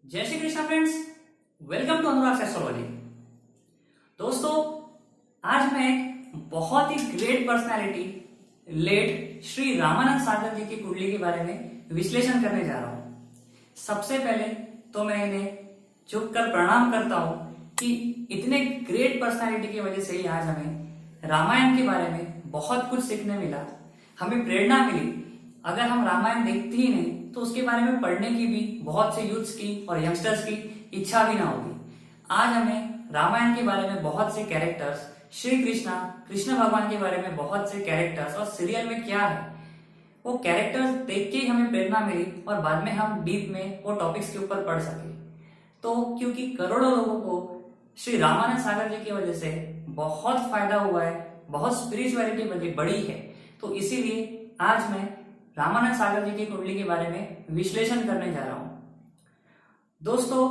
जय Shri Krishna friends, welcome to Anurag astrology. दोस्तों, आज मैं एक बहुत ही great personality late Shri Ramanand Sagar ji की कुंडली के बारे में विश्लेषण करने जा रहा हूं। सबसे पहले तो मैं इन्हें झुककर प्रणाम करता हूं कि इतने ग्रेट पर्सनालिटी की वजह से ही आज हमें रामायण के बारे में बहुत कुछ सीखने मिला, हमें प्रेरणा मिली। अगर हम रामायण देखते ही नहीं तो उसके बारे में पढ़ने की भी बहुत से यूथ्स की और यंगस्टर्स की इच्छा भी ना होगी। आज हमें रामायण के बारे में बहुत से कैरेक्टर्स, श्री कृष्ण भगवान के बारे में बहुत से कैरेक्टर्स और सीरियल में क्या है वो कैरेक्टर्स देख के ही हमें प्रेरणा मिली और बाद में हम डीप में वो टॉपिक्स के ऊपर पढ़ सके। तो क्योंकि करोड़ों लोगों को श्री रामानंद सागर जी की वजह से बहुत फायदा हुआ है, बहुत स्पिरिचुअलिटी बढ़ी है, तो इसीलिए आज मैं रामानंद सागर जी की कुंडली के बारे में विश्लेषण करने जा रहा हूं। दोस्तों,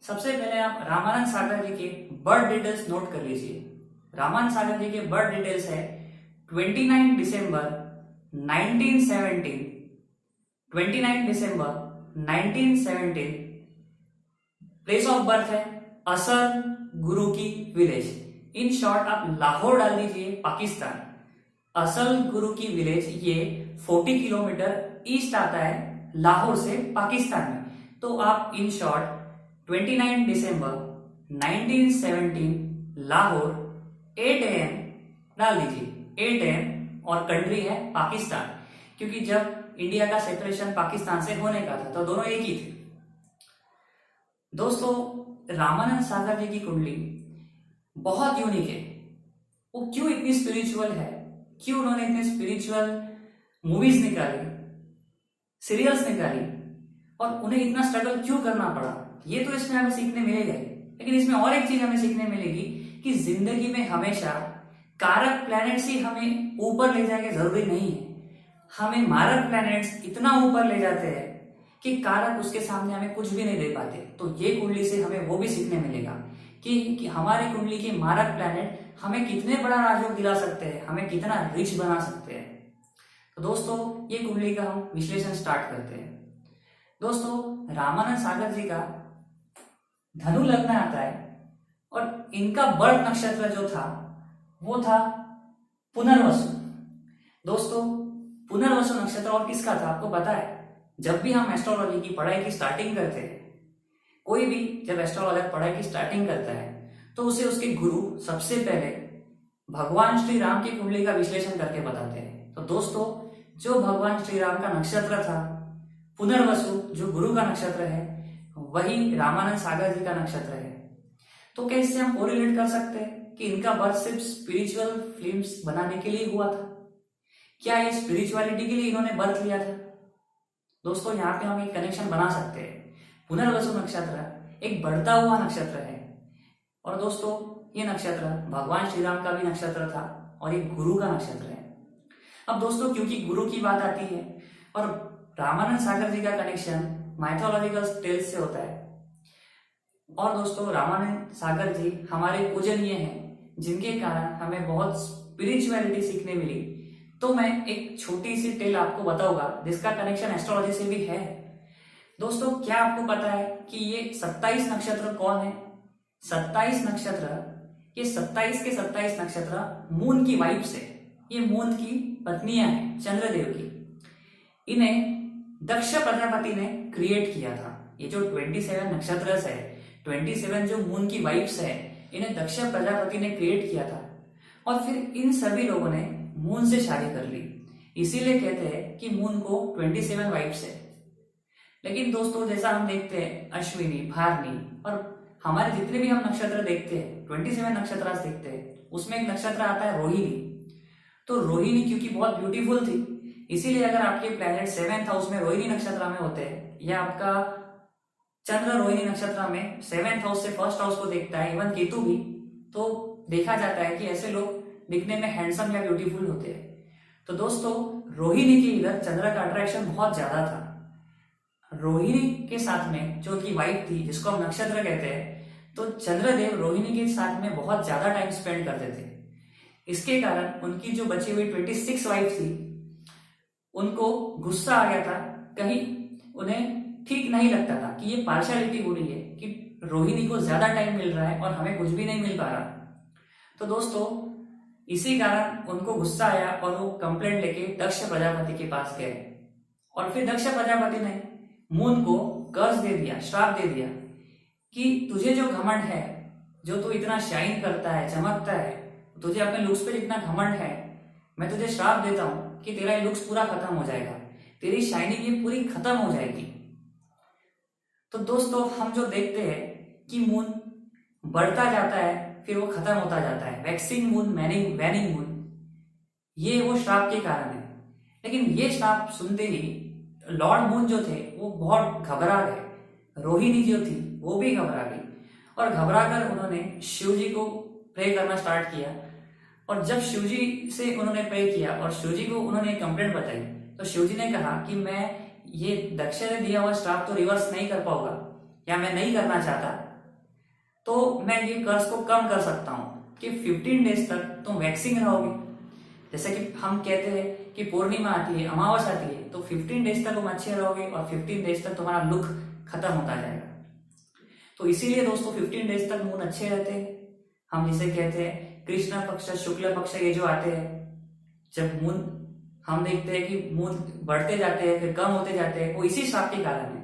सबसे पहले आप रामानंद सागर जी के बर्थ डिटेल्स नोट कर लीजिए। रामानंद सागर जी के बर्थ डिटेल्स है 29 दिसंबर 1917, 29 दिसंबर 1917। प्लेस ऑफ बर्थ है असर गुरु की विलेज। इन शॉर्ट आप लाहौर डाल दीजिए, पाकिस्तान। असल गुरु की विलेज ये 40 किलोमीटर ईस्ट आता है लाहौर से, पाकिस्तान में। तो आप in short 29 December 1917 Lahore 8 AM डाल दीजिए, 8 AM, और कंट्री है पाकिस्तान, क्योंकि जब इंडिया का सेपरेशन पाकिस्तान से होने का था तो दोनों एक ही थे। दोस्तों, रामानंद सागर जी की कुंडली बहुत यूनिक है। वो क्यों इतनी स्पिरिचुअल है, क्यों उन्होंने इतने स्पिरिचुअल मूवीज निकाली, सीरियल्स निकाली, और उन्हें इतना स्ट्रगल क्यों करना पड़ा, ये तो इसमें हमें सीखने मिलेगा। लेकिन इसमें और एक चीज हमें सीखने मिलेगी कि जिंदगी में हमेशा कारक प्लैनेट्स ही हमें ऊपर ले जाएंगे जरूरी नहीं है। हमें मारक प्लैनेट्स इतना ऊपर ले जाते हैं कि कारक उसके सामने हमें कुछ भी नहीं दे पाते। तो ये कुंडली से हमें वो भी सीखने मिलेगा कि हमारी कुंडली के मारक प्लैनेट हमें कितने बड़ा राजयोग दिला सकते हैं, हमें कितना रिच बना सकते हैं। तो दोस्तों, ये कुंडली का हम विश्लेषण स्टार्ट करते हैं। दोस्तों, रामानंद सागर जी का धनु लग्न आता है और इनका बर्थ नक्षत्र जो था वो था पुनर्वसु। दोस्तों, पुनर्वसु नक्षत्र और किसका था आपको पता है? जब भी हम एस्ट्रोलॉजी की पढ़ाई की स्टार्टिंग करते हैं, कोई भी जब एस्ट्रोलॉजी पढ़ाई की स्टार्टिंग करता है तो उसे उसके गुरु सबसे पहले भगवान श्री राम की कुंडली का विश्लेषण करके बताते हैं। तो दोस्तों, जो भगवान श्री राम का नक्षत्र था पुनर्वसु, जो गुरु का नक्षत्र है, वही रामानंद सागर जी का नक्षत्र है। तो क्या इससे हम कोरिलेट कर सकते हैं कि इनका बर्थ सिर्फ स्पिरिचुअल फिल्म्स बनाने के लिए हुआ था? क्या ये स्पिरिचुअलिटी के लिए इन्होंने बर्थ लिया था? दोस्तों, यहाँ पे हम एक कनेक्शन बना सकते हैं। पुनर्वसु नक्षत्र एक बढ़ता हुआ नक्षत्र है, और दोस्तों ये नक्षत्र भगवान श्री राम का भी नक्षत्र था और एक गुरु का नक्षत्र है। अब दोस्तों, क्योंकि गुरु की बात आती है और रामानंद सागर जी का कनेक्शन माइथोलॉजिकल टेल्स से होता है, और दोस्तों रामानंद सागर जी हमारे पूजनीय हैं, जिनके कारण हमें बहुत स्पिरिचुअलिटी सीखने मिली। तो मैं एक छोटी सी टेल आपको बताऊंगा जिसका कनेक्शन एस्ट्रोलॉजी से भी है। दोस्तों, क्या आपको पता है कि ये 27 नक्षत्र कौन है? 27 नक्षत्र, ये 27 के 27 नक्षत्र मून की वाइफ से, ये मून की पत्नियां हैं, चंद्रदेव की। इन्हें दक्ष प्रजापति ने क्रिएट किया था। ये जो 27 नक्षत्र है, 27 जो मून की वाइफ्स है, इन्हें दक्ष प्रजापति ने क्रिएट किया था, और फिर इन सभी लोगों ने मून से शादी कर ली। इसीलिए कहते हैं कि मून को 27 वाइफ्स है। लेकिन दोस्तों, जैसा हम देखते हैं अश्विनी, भारनी, और हमारे जितने भी हम नक्षत्र देखते हैं, 27 नक्षत्र देखते हैं, उसमें एक नक्षत्र आता है रोहिणी। तो रोहिणी क्योंकि बहुत ब्यूटीफुल थी, इसीलिए अगर आपके प्लैनेट 7th हाउस में रोहिणी नक्षत्र में होते हैं, या आपका चंद्र रोहिणी नक्षत्र में 7th हाउस से 1st हाउस को देखता है, इवन केतु भी, तो देखा जाता है कि ऐसे लोग दिखने में हैंडसम या ब्यूटीफुल होते हैं। तो दोस्तों, रोहिणी के इधर चंद्र का अट्रैक्शन बहुत ज्यादा था। रोहिणी के साथ में जो उनकी वाइफ थी, जिसको हम नक्षत्र कहते हैं, तो चंद्रदेव रोहिणी के साथ में बहुत ज्यादा टाइम स्पेंड करते थे। इसके कारण उनकी जो बची हुई 26 वाइफ थी, उनको गुस्सा आ गया था, कहीं उन्हें ठीक नहीं लगता था कि ये पार्शियलिटी हो रही है कि रोहिणी को ज्यादा टाइम मिल रहा है और हमें कुछ भी नहीं मिल पा रहा। तो दोस्तों इसी कारण उनको गुस्सा आया और वो कंप्लेंट लेके दक्ष प्रजापति के पास गए। और फिर दक्ष प्रजापति ने मून को कर्ज दे दिया, श्राप दे दिया कि तुझे जो घमंड है, जो तू इतना शाइन करता है, चमकता है, तुझे अपने लुक्स पे इतना घमंड है, मैं तुझे श्राप देता हूं कि तेरा ये लुक्स पूरा खत्म हो जाएगा, तेरी शाइनिंग ये पूरी खत्म हो जाएगी। तो दोस्तों हम जो देखते हैं कि मून बढ़ता जाता है फिर वो खत्म होता जाता है, वैक्सिंग मून, वैनिंग मून, ये वो श्राप के कारण है। लेकिन ये श्राप सुनते ही लॉर्ड मून जो थे वो बहुत घबरा गए, रोहिणी जो थी वो भी घबरा गई और घबरा कर उन्होंने शिव जी को प्रे करना स्टार्ट किया। और जब शिव जी से उन्होंने प्रे किया और शिव जी को उन्होंने कंप्लेंट बताई तो शिव जी ने कहा कि मैं ये दक्ष ने दिया हुआ श्राप तो रिवर्स नहीं कर पाऊंगा या मैं नहीं करना चाहता, तो मैं ये कर्ज को कम कर सकता हूं कि 15 डेज तक तुम वैक्सिंग रहोगे। जैसे कि हम कहते हैं कि पूर्णिमा आती है, अमावस आती है, तो 15 डेज तक तुम अच्छे रहोगे और 15 डेज तक तुम्हारा लुक खत्म होता जाएगा। तो इसीलिए दोस्तों 15 डेज तक मून अच्छे रहते हैं। हम जिसे कहते हैं कृष्ण पक्ष, शुक्ल पक्ष, ये जो आते हैं, जब मून हम देखते हैं कि मून बढ़ते जाते हैं फिर कम होते जाते हैं, वो इसी श्राप के कारण है।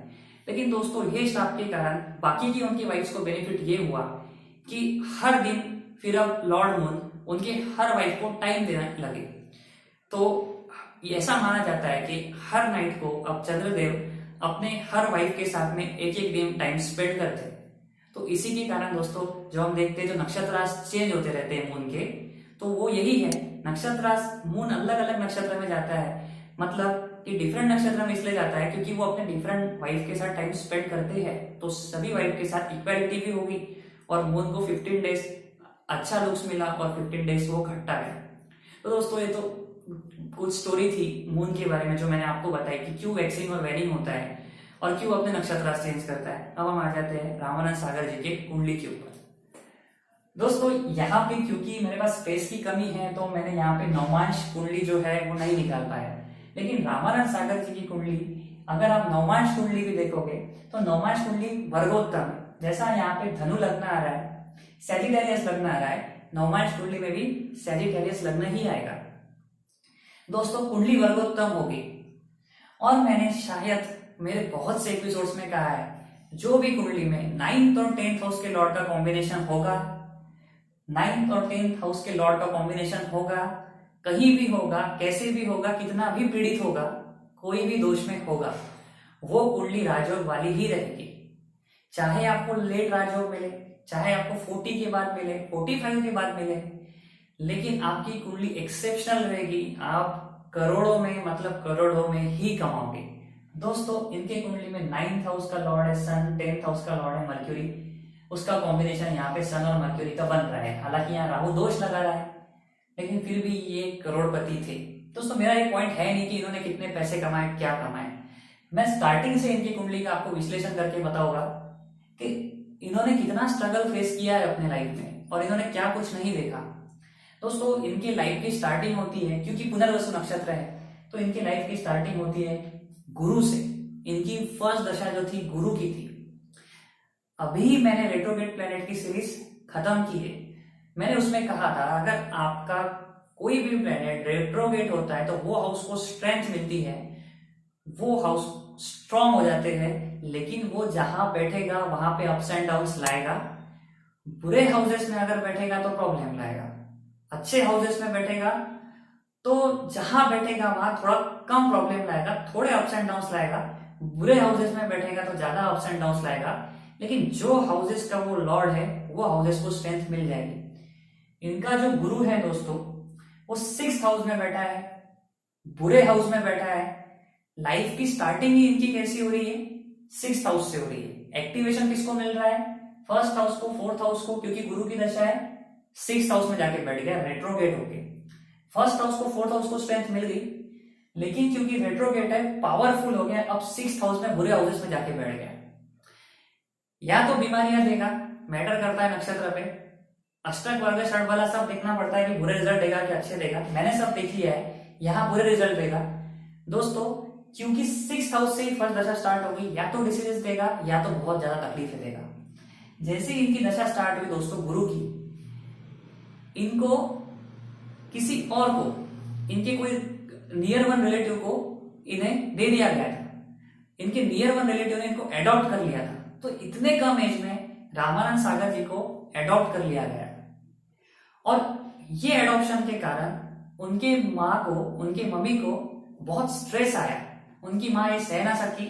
लेकिन दोस्तों ये श्राप के कारण बाकी की उनकी वाइफ्स को बेनिफिट ये हुआ कि हर दिन फिर अब लॉर्ड मून उनके हर वाइफ को टाइम देने लगे। तो ऐसा माना जाता है कि हर नाइट को अब चंद्रदेव अपने हर वाइफ के साथ में एक एक दिन टाइम स्पेंड करते हैं। तो इसी के कारण दोस्तों जो हम देखते हैं जो नक्षत्रास चेंज होते रहते हैं मून के, तो वो यही है, नक्षत्रास मून अलग अलग नक्षत्र में जाता है, मतलब कि डिफरेंट नक्षत्र में इसलिए जाता है क्योंकि वो अपने डिफरेंट वाइफ के साथ टाइम स्पेंड करते हैं, तो सभी वाइफ के साथ इक्वालिटी भी होगी और मून को 15 डेज अच्छा लुक्स मिला और 15 डेज वो घटता है। तो दोस्तों ये तो कुछ स्टोरी थी मून के बारे में जो मैंने आपको बताई कि क्यों वैक्सिंग और वेनिंग होता है और क्यों अपने नक्षत्र चेंज करता है। अब हम आ जाते हैं रामानंद सागर जी के कुंडली के ऊपर। दोस्तों यहाँ पे क्योंकि मेरे पास स्पेस की कमी है तो मैंने यहाँ पे नवमांश कुंडली जो है वो नहीं निकाल पाया, लेकिन रामानंद सागर जी की कुंडली अगर आप नवमांश कुंडली भी देखोगे तो नवमांश कुंडली वर्गोत्तम, जैसा यहाँ पे धनु लग्न आ रहा है, सैजिटेरियस लग्न आ रहा है, नवमांश कुंडली में भी सैजिटेरियस लग्न ही आएगा। दोस्तों कुंडली वर्गोत्तम होगी और मैंने शायद मेरे बहुत से एपिसोड्स में कहा है जो भी कुंडली में 9th और 10th हाउस के लॉर्ड का कॉम्बिनेशन होगा, 9th और 10th हाउस के लॉर्ड का कॉम्बिनेशन होगा, कहीं भी होगा, कैसे भी होगा, कितना भी पीड़ित होगा, कोई भी दोष में होगा, वो कुंडली राजयोग वाली ही रहेगी। चाहे आपको लेट राजयोग मिले, चाहे आपको 40 के बाद मिले, 45 के बाद मिले, लेकिन आपकी कुंडली एक्सेप्शनल रहेगी। आप करोड़ों में, मतलब करोड़ों में ही कमाओगे। दोस्तों इनके कुंडली में 9th हाउस का लॉर्ड है सन, 10th हाउस का लॉर्ड है मर्क्यूरी, उसका कॉम्बिनेशन यहाँ पे सन और मर्क्यूरी का बन रहा है। हालांकि यहाँ राहु दोष लगा रहा है, लेकिन फिर भी ये करोड़पति थे। दोस्तों मेरा ये पॉइंट है नहीं कि इन्होंने कितने पैसे कमाए, क्या कमाए, मैं स्टार्टिंग से इनकी कुंडली का आपको विश्लेषण करके बताऊंगा कि इन्होंने कितना स्ट्रगल फेस किया है अपने लाइफ में और इन्होंने क्या कुछ नहीं देखा। दोस्तों इनकी लाइफ की स्टार्टिंग होती है, क्योंकि पुनर्वसु नक्षत्र है तो इनकी लाइफ की स्टार्टिंग होती है गुरु से। इनकी फर्स्ट दशा जो थी गुरु की थी। अभी मैंने रेट्रोग्रेड प्लैनेट की सीरीज खत्म की है, मैंने उसमें कहा था अगर आपका कोई भी प्लैनेट रेट्रोग्रेड होता है तो वो हाउस को स्ट्रेंथ मिलती है, वो हाउस स्ट्रांग हो जाते हैं, लेकिन वो जहां बैठेगा वहां पे अप्स एंड डाउन्स लाएगा। बुरे हाउसेस में अगर बैठेगा तो प्रॉब्लम लाएगा, अच्छे हाउसेस में बैठेगा तो जहां बैठेगा वहां थोड़ा कम प्रॉब्लम लाएगा, थोड़े अप्स एंड डाउन्स लाएगा। बुरे हाउसेस में बैठेगा तो ज्यादा अप्स एंड डाउन्स लाएगा, लेकिन जो हाउसेस का वो लॉर्ड है वो हाउसेस को स्ट्रेंथ मिल जाएगी। इनका जो गुरु है दोस्तों वो 6th हाउस में बैठा है, बुरे हाउस में बैठा है। लाइफ की स्टार्टिंग ही इनकी कैसी हो रही है, 6th हाउस से हो रही है। एक्टिवेशन किसको मिल रहा है, 1st हाउस को, 4th हाउस को, क्योंकि गुरु की दशा है 6th हाउस में जाके बैठ गया रेट्रोगेट होके। 1st हाउस को, 4th हाउस को स्ट्रेंथ मिल गई, लेकिन क्योंकि रेट्रोगेट है पावरफुल हो गया, अब 6th हाउस में बुरे हाउसेस में जाके बैठ गया। या तो बीमारियां देगा, मैटर करता है नक्षत्र पे, अष्टक वर्ग षड वाला सब देखना पड़ता है कि बुरे रिजल्ट देगा कि अच्छे देगा। मैंने सब देख लिया है, यहाँ बुरे रिजल्ट देगा। दोस्तों क्योंकि 6th हाउस से ही फर्स्ट दशा स्टार्ट होगी, या तो डिसीजेस देगा या तो बहुत ज्यादा तकलीफें देगा। जैसे ही इनकी दशा स्टार्ट हुई दोस्तों गुरु की, इनको किसी और को, इनके कोई नियर वन रिलेटिव को इन्हें दे दिया गया था। इनके नियर वन रिलेटिव ने इनको एडॉप्ट कर लिया था। तो इतने कम एज में रामानंद सागर जी को एडॉप्ट कर लिया गया और ये एडॉप्शन के कारण उनके माँ को, उनके मम्मी को बहुत स्ट्रेस आया। उनकी माँ ये सह ना सकी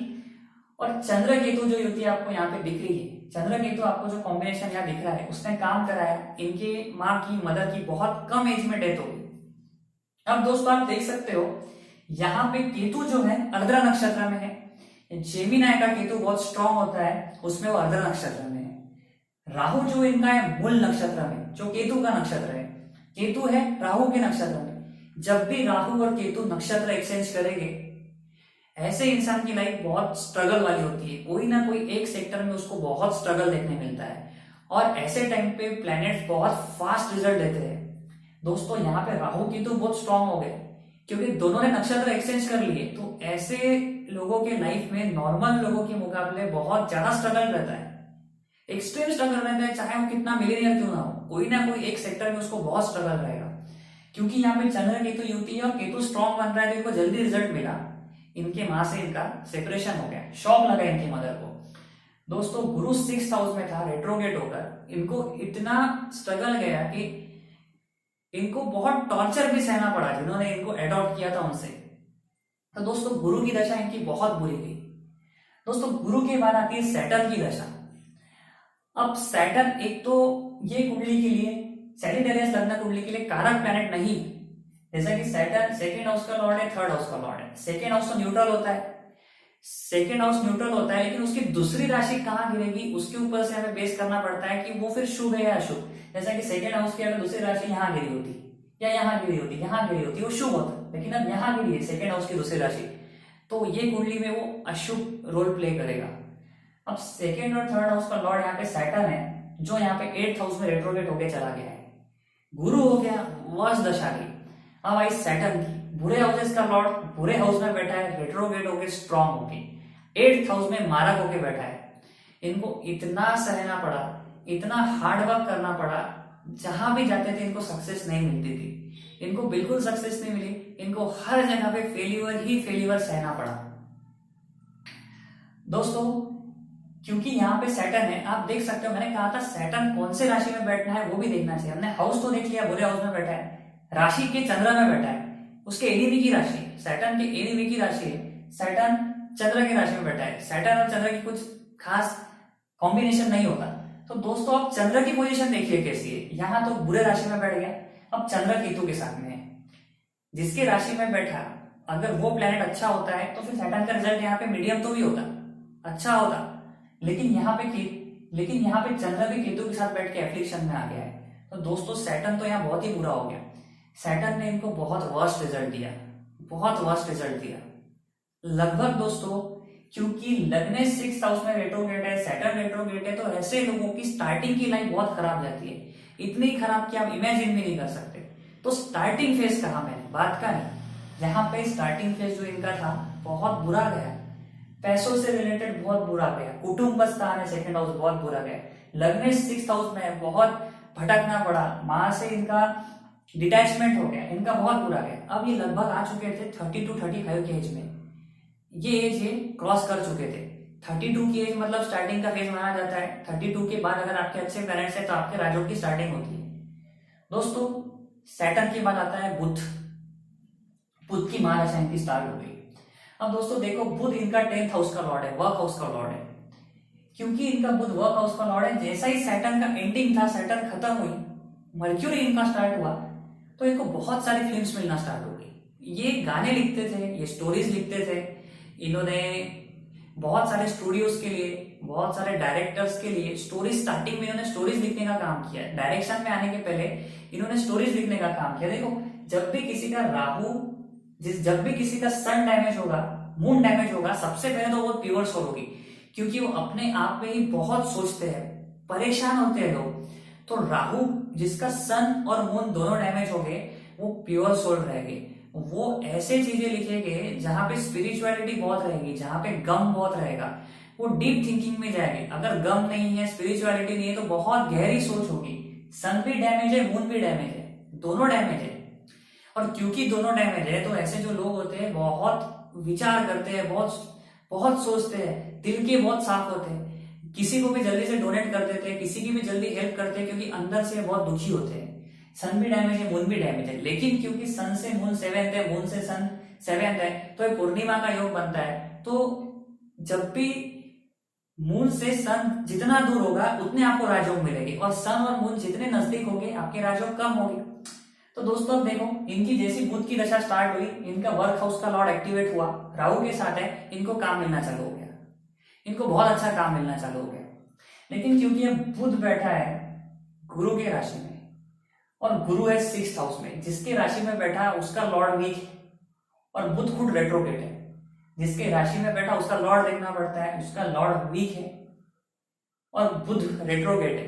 और चंद्रकेतु जो युति आपको यहाँ पे दिख रही है, चंद्रकेतु आपको जो कॉम्बिनेशन यहाँ दिख रहा है, उसने काम कराया। इनके माँ की, मदर की बहुत कम एज में डेथ हो गई। अब दोस्तों आप देख सकते हो यहाँ पे केतु जो है अर्द्रा नक्षत्र में है। जेमिनाई का केतु बहुत स्ट्रांग होता है, उसमें वो अर्द्रा नक्षत्र में है। राहु जो इनका है मूल नक्षत्र में, जो केतु का नक्षत्र है, केतु है राहु के नक्षत्र में। जब भी राहु और केतु नक्षत्र एक्सचेंज करेंगे, ऐसे इंसान की लाइफ बहुत स्ट्रगल वाली होती है। कोई ना कोई एक सेक्टर में उसको बहुत स्ट्रगल देखने मिलता है और ऐसे टाइम पे प्लैनेट्स बहुत फास्ट रिजल्ट देते हैं। दोस्तों यहाँ पे राहु केतु बहुत स्ट्रांग हो गए क्योंकि दोनों ने नक्षत्र एक्सचेंज कर लिए। तो ऐसे लोगों के लाइफ में नॉर्मल लोगों के मुकाबले बहुत ज्यादा स्ट्रगल रहता है, एक्सट्रीम स्ट्रगल रहता है। चाहे वो कितना मिलीनियर क्यों ना हो, कोई ना कोई एक सेक्टर में उसको बहुत स्ट्रगल रहेगा। क्योंकि यहाँ पे चंद्र केतु युति है और केतु स्ट्रांग बन रहा है, तो इनको जल्दी रिजल्ट मिला। इनके माँ से इनका सेपरेशन हो गया, शॉक लगा इनकी मदर को। दोस्तों गुरु 6th हाउस में था रेट्रोगेट होकर, इनको इतना स्ट्रगल गया कि इनको बहुत टॉर्चर भी सहना पड़ा जिन्होंने इनको एडॉप्ट किया था उनसे। तो दोस्तों गुरु की दशा इनकी बहुत बुरी थी। दोस्तों गुरु के बाद आती है सैटर्न की दशा। अब सैटर्न एक तो ये कुंडली के लिए, सैजिटेरियस लग्न कुंडली के लिए कारक प्लैनेट नहीं। जैसा कि सैटर्न सेकंड हाउस का लॉर्ड है, थर्ड हाउस का लॉर्ड है। सेकंड हाउस तो न्यूट्रल होता है, सेकंड हाउस न्यूट्रल होता है, लेकिन उसकी दूसरी राशि कहाँ गिरेगी उसके ऊपर से हमें बेस करना पड़ता है कि वो फिर शुभ है या अशुभ। जैसा कि सेकंड हाउस की अगर दूसरी राशि यहाँ गिरी होती या यहाँ गिरी होती, यहाँ गिरी होती, वो शुभ होता। लेकिन अब यहाँ गिरी है सेकंड हाउस की दूसरी राशि, तो ये कुंडली में वो अशुभ रोल प्ले करेगा। अब सेकंड और थर्ड हाउस का लॉर्ड यहाँ पे सैटर्न है, जो यहाँ पे 8th हाउस में रेट्रोगेट होके चला गया है। गुरु हो गया वर्ष दशा की। अब आई सैटर्न की, बुरे हाउसेस का लॉर्ड बुरे हाउस में बैठा है, रेट्रोगेट होके स्ट्रांग होके 8th हाउस में मारक होके बैठा है। इनको इतना सहना पड़ा, इतना हार्ड वर्क करना पड़ा, जहां भी जाते थे इनको सक्सेस नहीं मिलती थी। इनको बिल्कुल सक्सेस नहीं मिली, इनको हर जगह पे फेल्यूर ही फेल्यूर सहना पड़ा। दोस्तों क्योंकि यहाँ पे सैटर्न है, आप देख सकते हो मैंने कहा था सैटर्न कौन से राशि में बैठना है वो भी देखना चाहिए। हमने हाउस तो देख लिया, बुरे हाउस में बैठा है, राशि के चंद्र में बैठा है, उसके एनिमी की राशि, सैटर्न के एनिमी की राशि है, सैटर्न चंद्र की राशि में बैठा है। सैटर्न और चंद्र की कुछ खास कॉम्बिनेशन नहीं होता। तो दोस्तों अब चंद्र की पोजीशन देखिए कैसी है। यहाँ तो बुरे राशि में बैठ गया, अब चंद्र केतु के साथ में है। जिसके राशि में बैठा अगर वो प्लेनेट अच्छा होता है तो फिर सैटर्न का रिजल्ट यहाँ पे मीडियम तो भी होता, अच्छा होता। लेकिन यहाँ पे चंद्र भी केतु के साथ बैठ के एफ्लिक्शन में आ गया है। तो दोस्तों सैटर्न तो यहाँ बहुत ही बुरा हो गया। सैटर्न ने इनको बहुत वर्स्ट रिजल्ट दिया, बहुत वर्स्ट रिजल्ट दिया लगभग। दोस्तों क्योंकि लग्न 6th हाउस में रेट्रोगेट है, सैटर्न रेट्रोगेट है, तो ऐसे लोगों की स्टार्टिंग की लाइफ बहुत खराब जाती है, इतनी खराब कि आप इमेजिन भी नहीं कर सकते। तो स्टार्टिंग फेज कहा मैंने, बात का नहीं, जहां पे स्टार्टिंग फेज जो इनका था बहुत बुरा गया, पैसों से रिलेटेड बहुत बुरा गया, कुटुंब स्थान है सेकंड हाउस बहुत बुरा गया, लग्न 6th हाउस में बहुत भटकना पड़ा, मां से इनका डिटैचमेंट हो गया, इनका बहुत बुरा गया। अब ये लगभग आ चुके थे 32-35 के एज में, ये एज ये क्रॉस कर चुके थे। 32 की एज मतलब स्टार्टिंग का फेज माना जाता है। 32 के बाद अगर आपके अच्छे पेरेंट्स हैं तो आपके राजयोग की स्टार्टिंग होती है। दोस्तों सैटर्न के बाद आता है बुध, बुध की महादशा इनकी स्टार्ट हो गई। अब दोस्तों देखो बुध इनका 10th हाउस का लॉर्ड है, वर्क हाउस का लॉर्ड है। क्योंकि इनका बुध वर्क हाउस का लॉर्ड है, जैसा ही सैटर्न का एंडिंग था, सैटर्न खत्म हुई, मर्क्यूरी इनका स्टार्ट हुआ, तो इनको बहुत सारी फिल्म्स मिलना स्टार्ट हो गई। ये गाने लिखते थे, ये स्टोरीज लिखते थे, इन्होंने बहुत सारे स्टूडियोज के लिए, बहुत सारे डायरेक्टर्स के लिए स्टोरी, स्टार्टिंग में इन्होंने स्टोरीज लिखने का काम किया। डायरेक्शन में आने के पहले इन्होंने स्टोरीज लिखने का काम किया। देखो जब भी किसी का राहु, जब भी किसी का सन डैमेज होगा, मून डैमेज होगा, सबसे पहले तो वो प्योर सोल होगी, क्योंकि वो अपने आप में ही बहुत सोचते हैं, परेशान होते हैं लोग। तो राहु जिसका सन और मून दोनों डैमेज हो गए वो प्योर सोल रहेंगे। वो ऐसे चीजें लिखेंगे जहां पे स्पिरिचुअलिटी बहुत रहेगी, जहां पे गम बहुत रहेगा। वो डीप थिंकिंग में जाएंगे। अगर गम नहीं है, स्पिरिचुअलिटी नहीं है, तो बहुत गहरी सोच होगी। सन भी डैमेज है, मून भी डैमेज है, दोनों डैमेज है। और क्योंकि दोनों डैमेज है तो ऐसे जो लोग होते हैं बहुत विचार करते हैं, बहुत बहुत सोचते हैं, दिल के बहुत साफ होते हैं, किसी को भी जल्दी से डोनेट कर देते हैं, किसी की भी जल्दी हेल्प करते हैं, क्योंकि अंदर से बहुत दुखी होते हैं। सन भी डैमेज है, मून भी डैमेज है, लेकिन क्योंकि सन से मून सेवेंथ है, मून से सन सेवेंथ है, तो ये पूर्णिमा का योग बनता है। तो जब भी मून से सन जितना दूर होगा उतने आपको राजयोग मिलेंगे, और सन और मून जितने नजदीक होंगे आपके राजयोग कम होंगे। तो दोस्तों अब देखो, इनकी जैसी बुध की दशा स्टार्ट हुई, इनका वर्क हाउस का लॉर्ड एक्टिवेट हुआ, राहु के साथ है, इनको काम मिलना चालू हो गया, इनको बहुत अच्छा काम मिलना चालू हो गया। लेकिन क्योंकि अब बुध बैठा है गुरु के राशि में, और गुरु है 6th हाउस में, जिसके राशि में बैठा उसका लॉर्ड वीक है, और बुध खुद रेट्रोगेट है, जिसके राशि में बैठा उसका लॉर्ड देखना पड़ता है, उसका लॉर्ड वीक है, और बुध रेट्रोगेट है,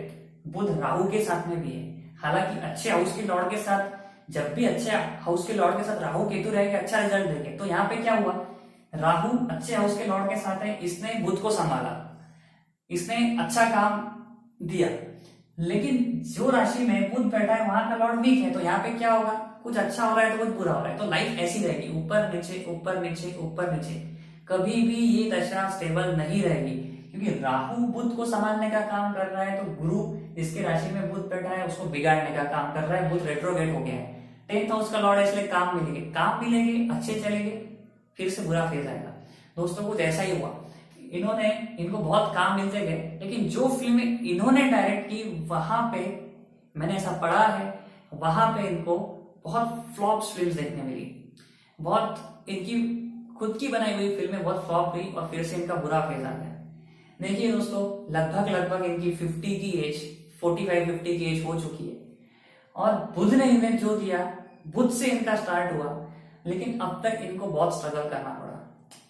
बुध राहु के साथ में भी है। हालांकि अच्छे हाउस के लॉर्ड के साथ, जब भी अच्छे हाउस के लॉर्ड के साथ राहु केतु रहेंगे अच्छा रिजल्ट देंगे। तो यहाँ पे क्या हुआ, राहु अच्छे हाउस के लॉर्ड के साथ है, इसने बुध को संभाला, इसने अच्छा काम दिया। लेकिन जो राशि में बुध बैठा है वहां का लॉर्ड वीक है, तो यहाँ पे क्या होगा, कुछ अच्छा हो रहा है तो कुछ बुरा हो रहा है। तो लाइफ ऐसी रहेगी, ऊपर नीचे ऊपर नीचे ऊपर नीचे, कभी भी ये दशा स्टेबल नहीं रहेगी, क्योंकि राहु बुध को संभालने का काम कर रहा है, तो गुरु जिसके राशि में बुध बैठा है उसको बिगाड़ने का काम कर रहा है। बुध रेट्रोगेट हो गया है, 10th हाउस का लॉर्ड है, इसलिए काम मिलेंगे अच्छे चलेंगे, फिर से बुरा फेज आएगा। दोस्तों कुछ ऐसा ही हुआ, इनको बहुत काम मिलते गए, लेकिन जो फिल्म इन्होंने डायरेक्ट की वहां पे, मैंने ऐसा पढ़ा है, वहां पे इनको बहुत फ्लॉप्स फिल्म्स देखने मिली, बहुत इनकी खुद की बनाई हुई फिल्में बहुत फ्लॉप हुई, और फिर से इनका बुरा फेज आ गया। देखिए दोस्तों, लगभग इनकी 50 की एज, 45-50 की एज हो चुकी है, और बुध ने इन्हें जो दिया, बुध से इनका स्टार्ट हुआ, लेकिन अब तक इनको बहुत स्ट्रगल करना पड़ा।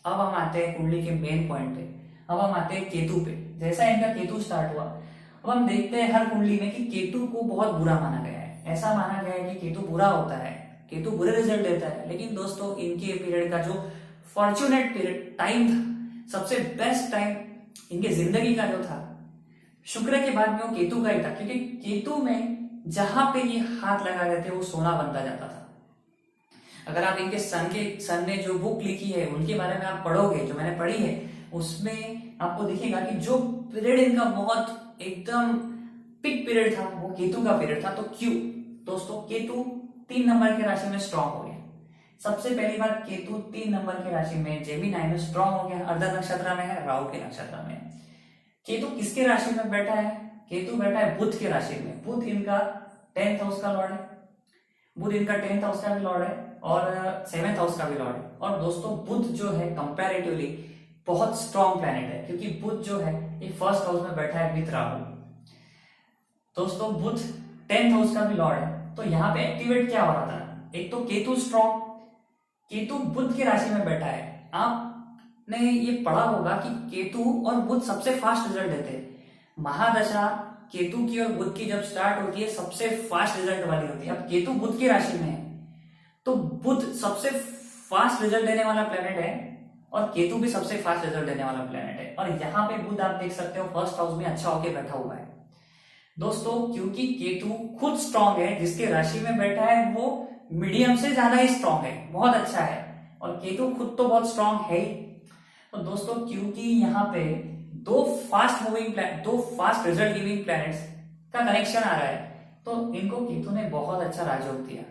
अब हम आते हैं कुंडली के मेन पॉइंट पे, अब हम आते हैं केतु पे। जैसा इनका केतु स्टार्ट हुआ, अब हम देखते हैं हर कुंडली में कि केतु को बहुत बुरा माना गया है। ऐसा माना गया है कि केतु बुरा होता है, केतु बुरे रिजल्ट देता है। लेकिन दोस्तों इनके पीरियड का जो फॉर्चुनेट पीरियड टाइम था, सबसे बेस्ट टाइम इनके जिंदगी का जो था, शुक्र के बाद में वो केतु का ही था, क्योंकि केतु में जहां पे ये हाथ लगा देते वो सोना बनता जाता था। अगर आप इनके सन ने जो बुक लिखी है उनके बारे में आप पढ़ोगे, जो मैंने पढ़ी है, उसमें आपको दिखेगा कि जो पीरियड इनका बहुत एकदम पिक पीरियड था वो केतु का पीरियड था। तो क्यों दोस्तों, केतु 3 नंबर की राशि में स्ट्रांग हो गया। सबसे पहली बात, केतु 3 नंबर की राशि में जेमिनी में स्ट्रांग हो गया, अर्ध नक्षत्र में है, राहु के नक्षत्र में। केतु किसके राशि में बैठा है, केतु बैठा है बुध के राशि में। बुध इनका 10th हाउस का लॉर्ड है, बुध इनका 10th हाउस का भी लॉर्ड है, और 7th हाउस का भी लॉर्ड है। और दोस्तों बुध जो है कंपैरेटिवली बहुत स्ट्रॉन्ग प्लैनेट है, क्योंकि बुध जो है ये 1st हाउस में बैठा है विद राहु। दोस्तों बुध 10th हाउस का भी लॉर्ड है, तो यहाँ पे एक्टिवेट क्या हो रहा था, एक तो केतु स्ट्रॉन्ग, केतु बुध की राशि में बैठा है। आपने ये पढ़ा होगा कि केतु और बुध सबसे फास्ट रिजल्ट देते हैं। महादशा केतु की और बुध की जब स्टार्ट होती है सबसे फास्ट रिजल्ट वाली होती है। अब केतु बुध की राशि में है, तो बुध सबसे फास्ट रिजल्ट देने वाला प्लेनेट है, और केतु भी सबसे फास्ट रिजल्ट देने वाला प्लेनेट है। और यहाँ पे बुध आप देख सकते हो 1st हाउस में अच्छा होके बैठा हुआ है। दोस्तों क्योंकि केतु खुद स्ट्रांग है, जिसके राशि में बैठा है वो मीडियम से ज्यादा ही स्ट्रांग है, बहुत अच्छा है, और केतु खुद तो बहुत स्ट्रांग है ही। तो दोस्तों क्योंकि यहाँ पे दो फास्ट रिजल्ट गिविंग प्लैनेट्स का कनेक्शन आ रहा है, तो इनको केतु ने बहुत अच्छा राजयोग दिया।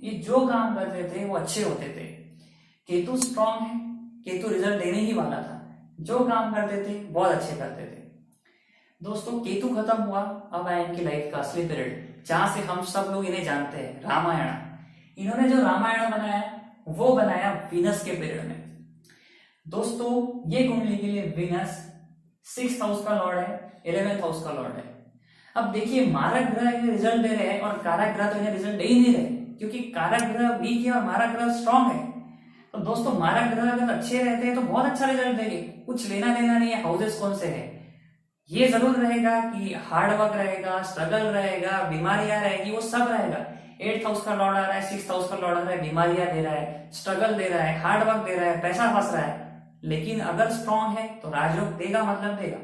ये जो काम करते थे वो अच्छे होते थे। केतु स्ट्रांग है, केतु रिजल्ट देने ही वाला था, जो काम करते थे बहुत अच्छे करते थे। दोस्तों केतु खत्म हुआ, अब आया इनकी लाइफ का असली पीरियड, जहां से हम सब लोग इन्हें जानते हैं, रामायण। इन्होंने जो रामायण बनाया वो बनाया वीनस के पीरियड में। दोस्तों ये कुंडली के लिए वीनस 6th हाउस का लॉर्ड है, 11th हाउस का लॉर्ड है। अब देखिए मारक ग्रह इन्हें रिजल्ट दे रहे हैं, और कारक ग्रह तो इन्हें रिजल्ट दे ही नहीं रहे, क्योंकि कारक ग्रह वीक है और मारक ग्रह स्ट्रांग है। तो दोस्तों मारक ग्रह अगर अच्छे रहते हैं तो बहुत अच्छा रिजल्ट देंगे, कुछ लेना देना नहीं है हाउसेस कौन से है। ये जरूर रहेगा कि हार्ड वर्क रहेगा, स्ट्रगल रहेगा, बीमारियां रहेगी, वो सब रहेगा। 8th हाउस का लॉर्ड आ रहा है, 6th हाउस का लॉर्ड आ रहा है, बीमारियां दे रहा है, स्ट्रगल दे रहा है, हार्ड वर्क दे रहा है, पैसा फंस रहा है, लेकिन अगर स्ट्रांग है तो राजयोग देगा, मतलब देगा।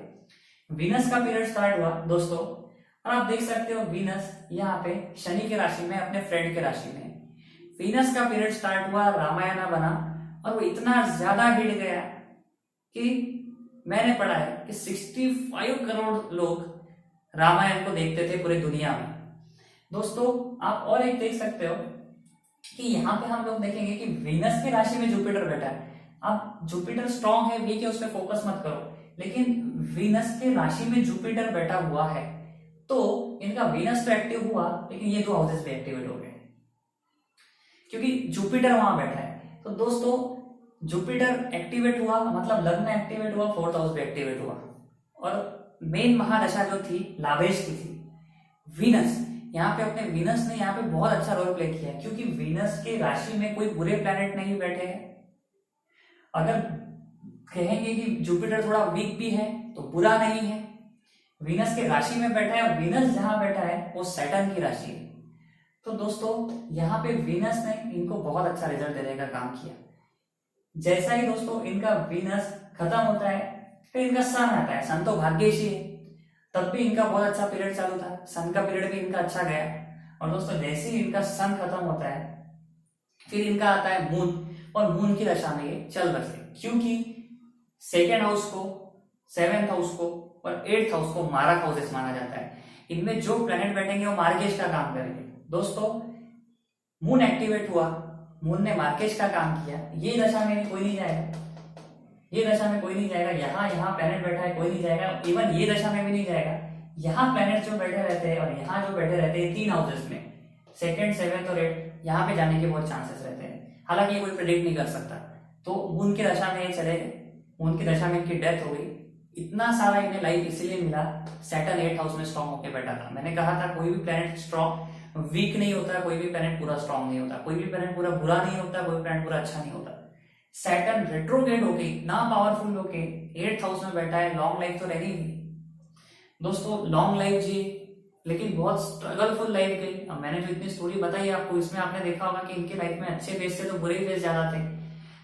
वीनस का पीरियड स्टार्ट हुआ दोस्तों, और आप देख सकते हो वीनस यहाँ पे शनि के राशि में, अपने फ्रेंड के राशि में। वीनस का पीरियड स्टार्ट हुआ, रामायण बना, और वो इतना ज्यादा हिट गया कि मैंने पढ़ा है कि 65 करोड़ लोग रामायण को देखते थे पूरी दुनिया में। दोस्तों आप और एक देख सकते हो कि यहाँ पे हम लोग देखेंगे कि वीनस की राशि में जुपिटर बैठा है। अब जुपिटर स्ट्रांग है, वीक है, उस पर फोकस मत करो, लेकिन वीनस के राशि में जुपिटर बैठा हुआ है तो इनका वीनस तो एक्टिव हुआ, लेकिन ये 2 हाउसेस पे एक्टिवेट हो गए क्योंकि जुपिटर वहां बैठा है। तो दोस्तों जुपिटर एक्टिवेट हुआ मतलब लग्न एक्टिवेट हुआ, 4th हाउस पे एक्टिवेट हुआ, और मेन महादशा जो थी लाभेश की थी। वीनस यहाँ पे, अपने वीनस ने यहाँ पे बहुत अच्छा रोल प्ले किया है, क्योंकि वीनस के राशि में कोई बुरे प्लैनेट नहीं बैठे हैं। अगर कहेंगे कि जुपिटर थोड़ा वीक भी है तो बुरा नहीं है, वीनस के राशि में बैठा है, और वीनस जहां बैठा है वो सैटर्न की राशि है। तो दोस्तों यहाँ पे वीनस ने इनको बहुत अच्छा रिजल्ट देने का काम किया। जैसा ही दोस्तों इनका वीनस खत्म होता है फिर इनका सन आता है। सन तो भाग्येशी है, तब भी इनका बहुत अच्छा पीरियड चालू था, सन का पीरियड भी इनका अच्छा गया। और दोस्तों जैसे ही इनका सन खत्म होता है फिर इनका आता है मून, और मून की दशा में ये चल बसे, क्योंकि 2nd हाउस को, 7th हाउस को और 8th हाउस को मारक हाउसेस माना जाता है। इनमें जो प्लैनेट बैठेंगे वो मार्केश का काम करेंगे। दोस्तों मून एक्टिवेट हुआ, मून ने मार्केश का काम किया, ये दशा में कोई नहीं जाएगा, ये दशा में कोई नहीं जाएगा। यहाँ प्लैनेट बैठा है कोई नहीं जाएगा, इवन ये दशा में भी नहीं जाएगा। यहाँ प्लैनेट जो बैठे रहते हैं और यहाँ जो बैठे रहते हैं 3 हाउसेस में, 2nd, 7th और 8th, यहाँ पे जाने के बहुत चांसेस रहते हैं। हालांकि ये कोई प्रेडिक्ट नहीं कर सकता। तो मून की दशा में ये चले गए, मून की दशा में इनकी डेथ हो गई। इतना सारा इन्हें लाइफ इसीलिए मिला, सैटर्न 8th हाउस में स्ट्रांग होकर बैठा था। मैंने कहा था कोई भी प्लैनेट स्ट्रांग वीक नहीं होता, कोई भी प्लैनेट पूरा स्ट्रांग नहीं होता, कोई भी प्लैनेट पूरा बुरा नहीं होता, कोई प्लैनेट पूरा अच्छा नहीं होता। सैटर्न रेट्रोग्रेड होके इतना पावरफुल होके 8th हाउस में बैठा है, लॉन्ग लाइफ तो रहनी थी दोस्तों, लॉन्ग लाइफ जी, लेकिन बहुत स्ट्रगलफुल लाइफ गई। अब मैंने जो इतनी स्टोरी बताई आपको, इसमें आपने देखा होगा कि इनके लाइफ में अच्छे फेज थे तो बुरे फेज ज्यादा थे,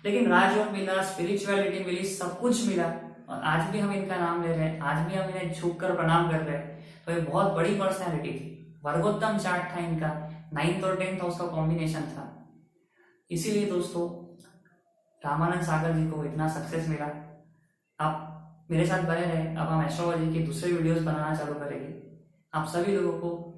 लेकिन राजयोग मिला, स्पिरिचुअलिटी मिली, सब कुछ मिला, और आज भी हम इनका नाम ले रहे हैं, आज भी हम इन्हें झुक कर प्रणाम कर रहे हैं। तो ये बहुत बड़ी पर्सनैलिटी थी, वर्गोत्तम चार्ट था इनका, 9th और 10th हाउस का कॉम्बिनेशन था। इसीलिए दोस्तों रामानंद सागर जी को इतना सक्सेस मिला। आप मेरे साथ बने रहे, अब हम एस्ट्रोलॉजी की दूसरे वीडियोस बनाना चालू करेंगे। आप सभी लोगों को